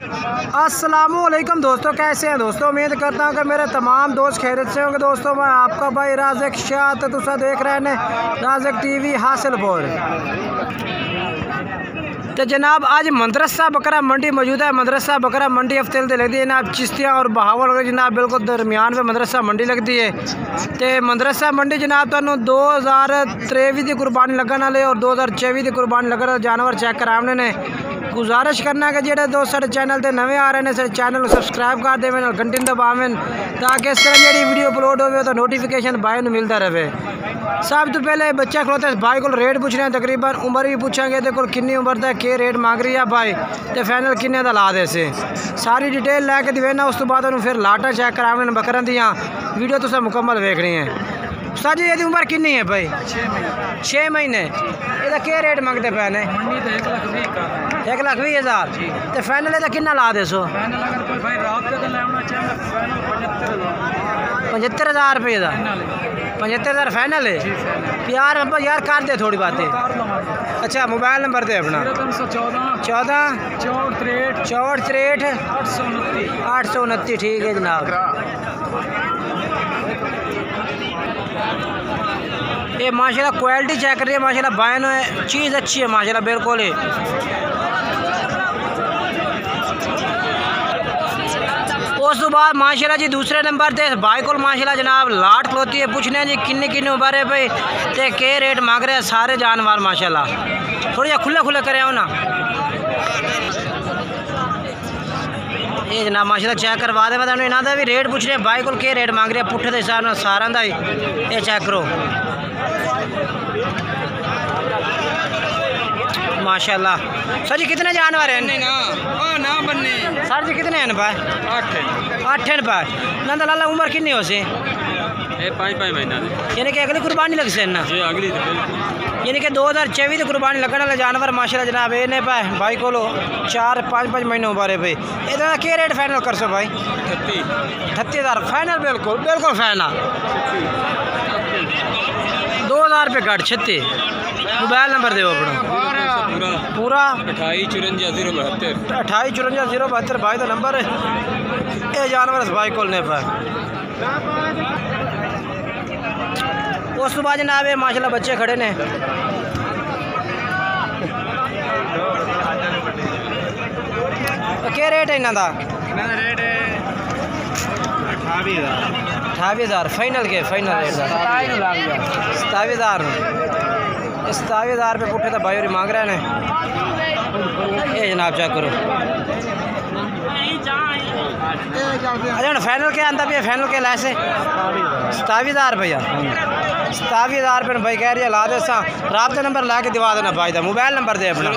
अस्सलामुअलैकुम दोस्तों, कैसे हैं दोस्तों। उम्मीद करता हूं कि मेरे तमाम दोस्त खैरियत से होंगे। दोस्तों मैं आपका भाई राज़िक शाह, तो तुसा देख रहे हैं राज़िक टीवी हासिलपुर। तो जनाब आज मदरसा बकरा मंडी मौजूद है। मदरसा बकरा मंडी हफ्ते लगती है जनाब चिश्तियाँ और बहावल जनाब बिल्कुल दरमियान में मदरसा मंडी लगती है। तो मदरसा मंडी जनाब तुहानू 2023 की कुर्बानी लगन वाले और 2024 की कुर्बानी लगन वाले जानवर चेक कराने ने। गुजारिश करना कि जो दोस्त साढ़े चैनल पर नवे आ रहे हैं साढ़े चैनल को सबसक्राइब कर देवें और घंटी दबावें, ताकि इस तरह जी वीडियो अपलोड हो तो नोटिफिकेशन भाई को मिलता रहे। सब तो पहले बच्चा खलोता भाई को रेट पूछ रहे हैं, तकरीबन उम्र भी पूछेंगे तो कितनी उम्र का के रेट मांग रही है भाई, तो फाइनल किन्ने का ला दे से सारी डिटेल लैके देना। उस तो बाद फिर लाटा चेक कराने बकरन दियाँ वीडियो तुम मुकम्मल वेखनी है। सर जी ये उम्र कितनी है भाई? 6 महीने। ये क्या रेट मंगते पे ने? 1,20,000। तो फाइनल ये कितना ला दे सो? 75,000 रुपये का। 75,000 फाइनल है यार। यार कर दे थोड़ी बातें। अच्छा मोबाइल नंबर दे अपना। 14 64 64 829। ठीक है जनाब। ये माशाल्लाह क्वालिटी चेक कर रही है माशाल्लाह, बायन चीज़ अच्छी है माशाल्लाह बिल्कुल ही। उस तो बाद माशाल्लाह जी दूसरे नंबर पे भाई को माशाल्लाह जनाब लाट खलोती है। पूछने जी किन्ने किन्ने उम्र है भाई, तो के रेट मांग रहे हैं सारे जानवर माशाल्लाह। थोड़ी जा खुला खुला करे ना ये जनाब माशाल्लाह चेक करवा दे। मैं इन्हों का भी रेट पूछ रहे भाई को के रेट मांग रहे हैं पुट्ठे के हिसाब से सारा का ही। ये चेक करो माशाल्लाह। सर जी कितने जानवर हैं? सर जी कितने हैं भाई? 8 हैं भाई। नंदा लाला उम्र कितनी हो से? 5 महीना। यानी कि अगली कुर्बानी लग से ना? अगली यानी कि 2024 की कुर्बानी लगने वाले जानवर माशाल्लाह जनाब ये ने पाए भाई को 4-5 महीने उम्र है भाई। ये क्या रेट फाइनल कर सो भाई? 38,000 फाइनल। बिल्कुल बिल्कुल फाइनल। 2,000 रुपये घट 36। मोबाइल नंबर दो अपना पूरा। 2854 072 भाई का नंबर है। ये जानवर भाई को ने पाए। उस तो बाद जनाब माशाल्लाह बच्चे खड़े ने। क्या रेट है इन्हों का? रेट 28,000 फाइनल के फाइनल रेट 27,000। 27,000 रुपये पुट्ठे तो भाई और मांग रहे हैं। ये जनाब चेक करो। अच्छा हम फाइनल क्या आंदा भी फाइनल के लैसे 27,000 रुपया। 27,000 रुपये भाई कह रही है ला दे सा। राबता नंबर ला के दिवा देना भाई का। मोबाइल नंबर दे अपना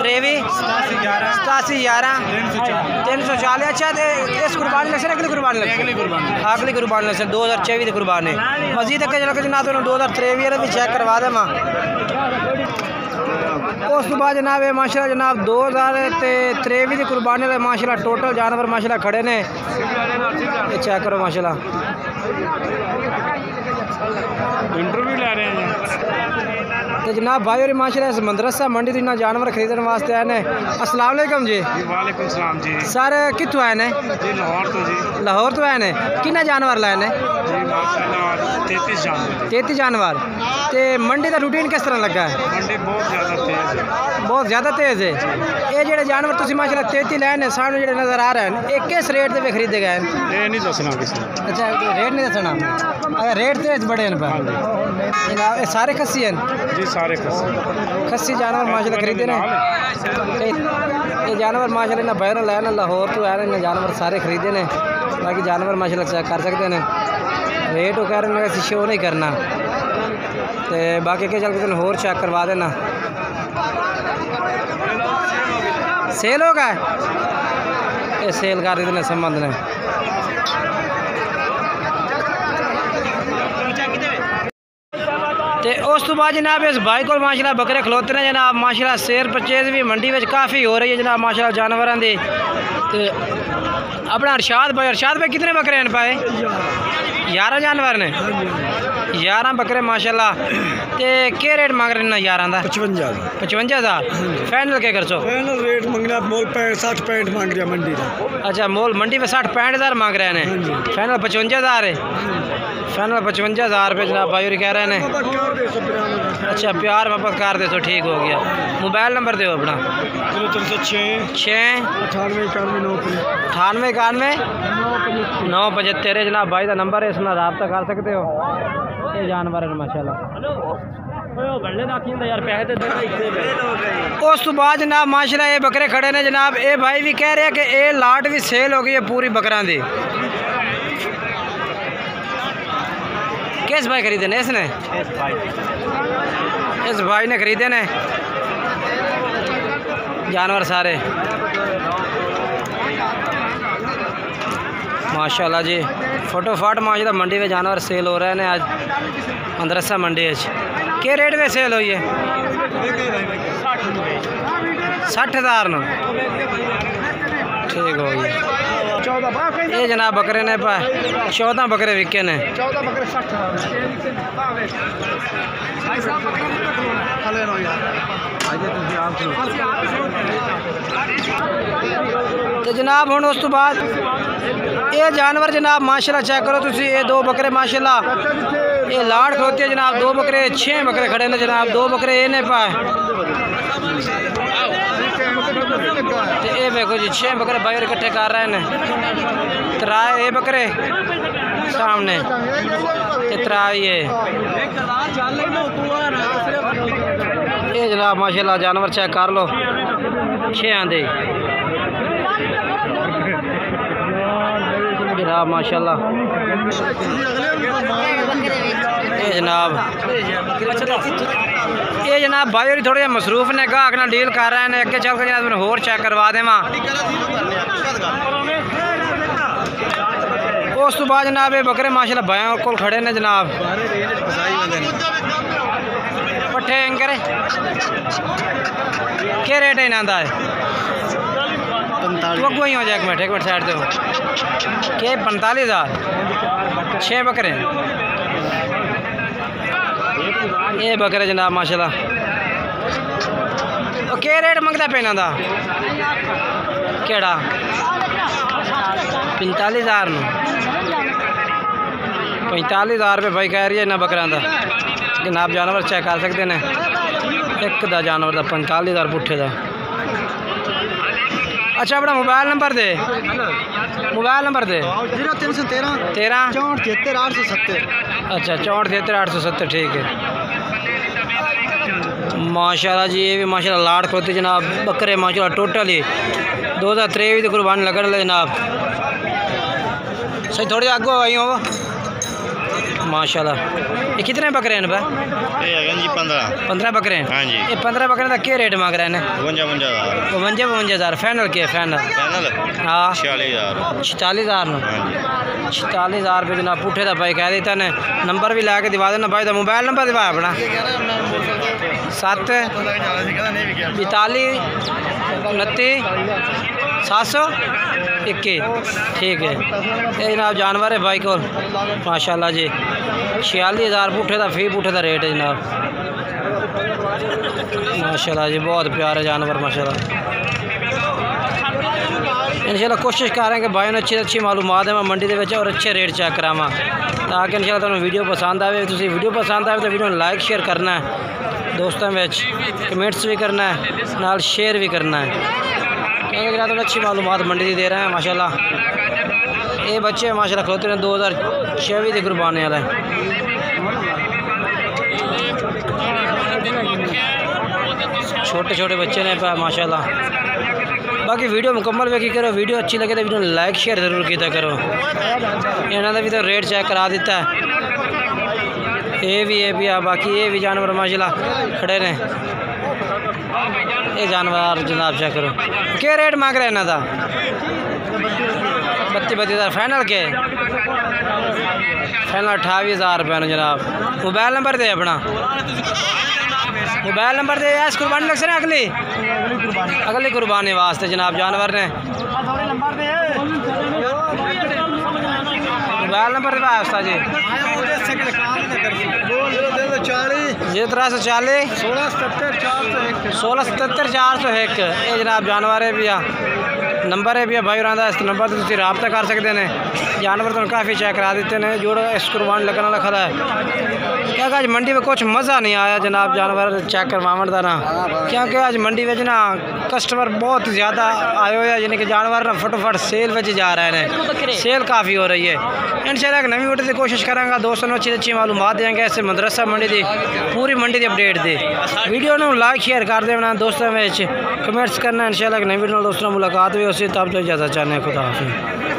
83 87 11 340। अच्छा तो इस कुर्बानी लग अगली कुर्बानी लग अगली कुर्बानी लग 2024 की कुर्बानी मजीद ना तो 2023 भी चेक करवा दे माँ। उस तो बाद जनाब माशाल्लाह जनाब 2023 की कुर्बानी वाले माशाल्लाह टोटल जानवर माशाल्लाह खड़े ने। ये चेक करो माशाल्लाह। इंटरव्यू ले रहे हैं तो जनाब भाई और माशाल्लाह इस मदरसा मंडी तो जानवर खरीदने वास्ते आए ने। अस्सलाम वालेकुम जी। वालेकुम सलाम जी। सर कितों आए ने? जी लाहौर तो जी। लाहौर तो आए ने। कितना जानवर लाए ने? जी माशाल्लाह 33 जानवर। 33 जानवर। तो मंडी का रूटीन किस तरह लगा है? मंडी बहुत ज़्यादा तेज़ है। बहुत ज़्यादा तेज़ है। ये जो जानवर तुम माशाल्लाह 33 लाए ने सामने जो नज़र आ रहे हैं ये किस रेट से खरीदे गए? ये नहीं दसना किसी। अच्छा रेट नहीं दसना। अगर रेट तेज बड़े हैं जनाब। सारे खस्सी हैं जी? सारे खस्सी जानवर माशाल्लाह खरीदे ने। ये जानवर माशाल्लाह ना बाहरों लाए ना लाहौर तो आए ने जानवर सारे खरीदे ने। बाकी जानवर माशाल्लाह चेक कर सकते हैं। रेट वो कह रहे हैं शो नहीं करना। तो बाकी के चल के होर चेक करवा देना। सेल हो गया ये सेल कर देने संबंध ने। तो उस तो बाद जनाब इस भाई को माशाल्लाह बकरे खलोते हैं जनाब माशाल्लाह। शेयर परचेज भी मंडी में काफ़ी हो रही है जनाब माशाल्लाह जानवरों की। तो अपना अरशाद भाई कितने बकरे हैं पाए? 11 जानवर ने। 11 बकरे माशाल्लाह। ते के रेट मांग रहे ना 11 का? 55,000। फाइनल क्या कर सो? फाइनल रेट मंगना मोल 60-65 मांग रहा मंडी का। अच्छा, मोल मंडी में 60-65,000 मांग रहे हैं। फाइनल 55,000 है। फाइनल 55,000 रुपये जनाब भाई कह रहे हैं। अच्छा, प्यार मोहब्बत कर दे तो ठीक हो गया। मोबाइल नंबर दो अपना। 9891 जनाब भाई का नंबर है, इसमें रब्ता कर सकते हो। ये जानवर है माशाल्लाह। उस तो बाद जनाब माशाल्लाह ये बकरे खड़े ने जनाब। ये भाई भी कह रहे हैं कि ये लाट भी सेल हो गई है पूरी बकरा दी। किस भाई खरीदे ने इसने? इस भाई ने खरीदे ने जानवर सारे माशाल्लाह जी। फटोफट माशाल्लाह मंडी में जानवर सेल हो रहे हैं आज मदरसा मंडी। के रेट में सेल हुई है? 60,000 न। ठीक हो गया। ये जनाब बकरे ने 14 बकरे विके ने। तो जनाब हुण उस तो बाद ये जानवर जनाब माशाल्लाह चेक करो तुसी। ये 2 बकरे माशाल्लाह ये लाड़ खड़ोती है जनाब। 2 बकरे 6 बकरे खड़े ने जनाब। 2 बकरे ये ने पाए। ये देखो जी 6 बकरे बाहर इकट्ठे कर रहे हैं। 3 ये बकरे सामने, 3 ये जनाब माशाल्लाह जानवर चेक कर लो। 6 आंदे जनाब माशाल्लाह। ये जनाब भाई और थोड़े मसरूफ ने गाहक ना डील कर रहे हैं। अगे चल के जनाब होर चेक करवा देवा। उस तो बाद जनाब ये बकरे माशाल्लाह भाइयों को खड़े ने जनाब। पट्ठे इंकर क्या रेट है इन्हों का? अगू ही हो जाए। एक मिनट साइड दो। के 45,000 6 बकरे। ये बकरे जनाब माशाल्लाह। के रेट मंगता पे इन्हों का? केड़ा 45,000 न। 45,000 रुपये भाई कह रही है इन्होंने बकरियां का। जनाब जानवर चेक कर सकते हैं। एक दा जानवर का 45,000 पुट्ठे का। अच्छा, अपना मोबाइल नंबर दे। मोबाइल नंबर दे। 0313 13 64 870। अच्छा, 64 870। ठीक है माशाल्लाह जी। ये भी माशाल्लाह लाड़ खोती जनाब बकरे माशाल्लाह। टोटल ही 2023 की कुर्बानी लगन लगे जनाब। सही थोड़े आगो आई हो माशाल्लाह। ये कितने बकरे हैं भाई? जी 15 बकरे हैं। हाँ जी। ये 15 बकरे का क्या रेट मांग रहे हैं? 52,000। फाइनल क्या? फाइनल हाँ 46,000 न। 46,000 रुपये जनाब पुट्ठे का भाई कह देता ने। नंबर भी ला के दिवा देना भाई। मोबाइल नंबर दिवा अपना 7 42 29 721। ठीक है। ये जनाब जानवर है भाई को माशाल्लाह जी। 46,000 पुट्ठे का फी पुट्ठे का रेट है जनाब माशाल्लाह जी। बहुत प्यारे जानवर माशाल्लाह। इंशाल्लाह कोशिश कर रहे हैं कि भाई ने अच्छी मालूमात है मैं मंडी के और अच्छे रेट चेक करावा ताकि इंशाल्लाह तुहानू वीडियो पसंद आए। तुसी वीडियो पसंद आए तो वीडियो लाइक शेयर करना है, दोस्तों में कमेंट्स भी करना है, नाल शेयर भी करना है क्योंकि तो अच्छी मालूमात मंडी की दे रहे हैं माशाल्लाह। ये बच्चे माशाल्लाह खलोते हैं 2024 की कुर्बानी वाले। छोटे छोटे बच्चे ने माशाल्लाह। बाकी वीडियो मुकम्मल वेखी करो। वीडियो अच्छी लगे तो वीडियो लाइक शेयर जरूर किया करो। इन्हों का भी तो रेट चेक करा दिता है। ये भी बाकी ये भी जानवर माशाल्लाह खड़े ने। ये जानवर जनाब चेक करो क्या रेट मांग रहे हैं इन्हों का? 32,000। फाइनल के? फाइनल 28,000 रुपये जनाब। मोबाइल नंबर दे अपना। मोबाइल नंबर दे। इस कुर्बानी लग से अगली कुर्बानी वास्ते जनाब जानवर ने। मोबाइल नंबर दबाया उस्ताद जी? 1340 1677 401। ये जनाब जानवर है भैया, नंबर है भैया भाई रहा इस नंबर से रबता कर सकते हैं। जानवर तो काफ़ी चेक करा देते हैं, जोड़ इस कुर्बान लगने वाला खड़ा है। क्या आज मंडी में कुछ मज़ा नहीं आया जनाब जानवर चेक करवावन का ना, क्योंकि आज मंडी में ना कस्टमर बहुत ज़्यादा आए हुए हैं, यानी कि जानवर ना फटोफट सेल में जा रहे हैं, सेल काफ़ी हो रही है। इंशाल्लाह एक नवी वीडियो की कोशिश करेंगे दोस्तों, अच्छी अच्छी मालूमात देंगे ऐसे मदरसा मंडी की पूरी मंडी की अपडेट दे। वीडियो को लाइक शेयर कर देना दोस्तों में, कमेंट्स करना। इंशाल्लाह एक नई वीडियो दोस्तों मुलाकात भी हो, तब तो इजाज़त चाहते हैं। खुदा हाफिज़।